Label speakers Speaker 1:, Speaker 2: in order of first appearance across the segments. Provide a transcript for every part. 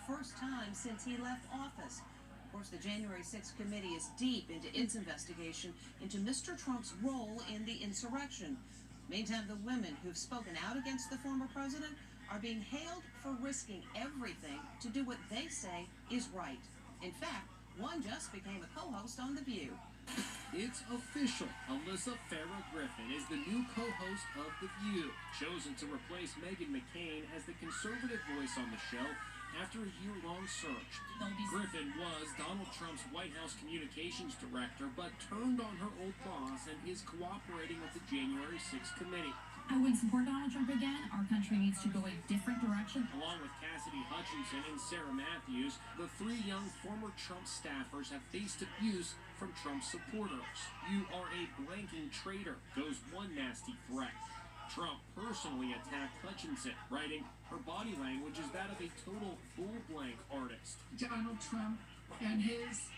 Speaker 1: first time since he left office. Of course, the January 6th committee is deep into its investigation into Mr. Trump's role in the insurrection. Meantime, the women who've spoken out against the former president are being hailed for risking everything to do what they say is right. In fact, one just became a co-host on The View.
Speaker 2: It's official. Alyssa Farrah Griffin is the new co-host of The View, chosen to replace Meghan McCain as the conservative voice on the show after a year-long search. Griffin was Donald Trump's White House communications director, but turned on her old boss and is cooperating with the January 6th committee.
Speaker 3: I would support Donald Trump again. Our country needs to go a different direction.
Speaker 2: Along with Cassidy Hutchinson and Sarah Matthews, the three young former Trump staffers have faced abuse from Trump supporters. "You are a blanking traitor," goes one nasty threat. Trump personally attacked Hutchinson, writing, "Her body language is that of a total bull blank artist."
Speaker 4: Donald Trump and his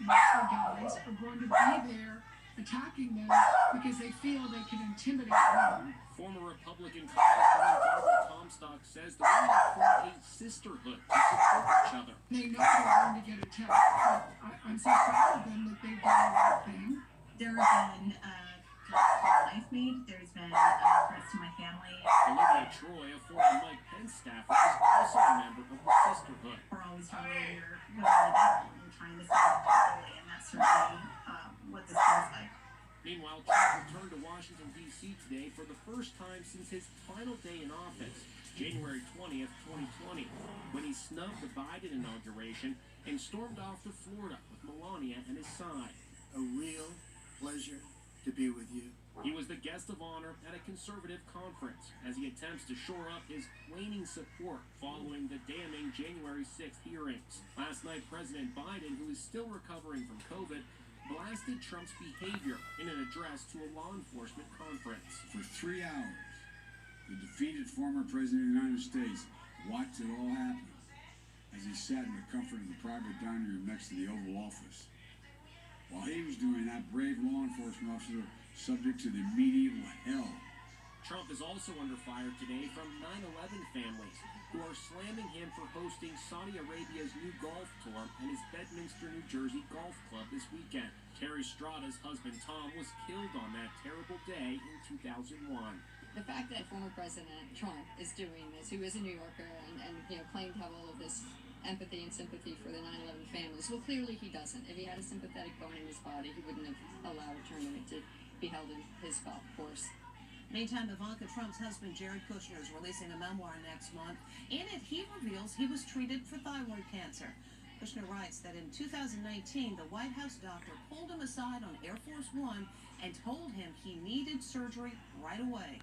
Speaker 4: guys are going to be there attacking them because they feel they can intimidate them.
Speaker 2: Former Republican Congresswoman Deborah Comstock says the women formed a sisterhood to support each other.
Speaker 4: They know they're going to get attacked. I'm so proud of them that they've done the right thing.
Speaker 5: There have been life made. There's been threats to my family.
Speaker 2: Olivia Troy, a former Mike Pence staffer, is also a member of the sisterhood.
Speaker 5: We're always trying to go to the devil and trying to stand properly, and that's certainly what this feels like.
Speaker 2: Meanwhile, Trump returned to Washington, D.C. today for the first time since his final day in office, January 20th, 2020, when he snubbed the Biden inauguration and stormed off to Florida with Melania at his side.
Speaker 6: A real pleasure to be with you.
Speaker 2: He was the guest of honor at a conservative conference as he attempts to shore up his waning support following the damning January 6th hearings. Last night, President Biden, who is still recovering from COVID, blasted Trump's behavior in an address to a law enforcement conference.
Speaker 7: For 3 hours, the defeated former president of the United States watched it all happen as he sat in the comfort of the private dining room next to the Oval Office. While he was doing that, brave law enforcement officer subject to the medieval hell.
Speaker 2: Trump is also under fire today from 9/11 families who are slamming him for hosting Saudi Arabia's new golf tour and his Bedminster, New Jersey golf club this weekend. Terry Strada's husband Tom was killed on that terrible day in 2001.
Speaker 8: The fact that former President Trump is doing this, who is a New Yorker and claimed to have all of this empathy and sympathy for the 9/11 families, well, clearly he doesn't. If he had a sympathetic bone in his body, he wouldn't have allowed a tournament to be held in his golf course.
Speaker 1: Meantime, Ivanka Trump's husband, Jared Kushner, is releasing a memoir next month. In it, he reveals he was treated for thyroid cancer. Kushner writes that in 2019, the White House doctor pulled him aside on Air Force One and told him he needed surgery right away.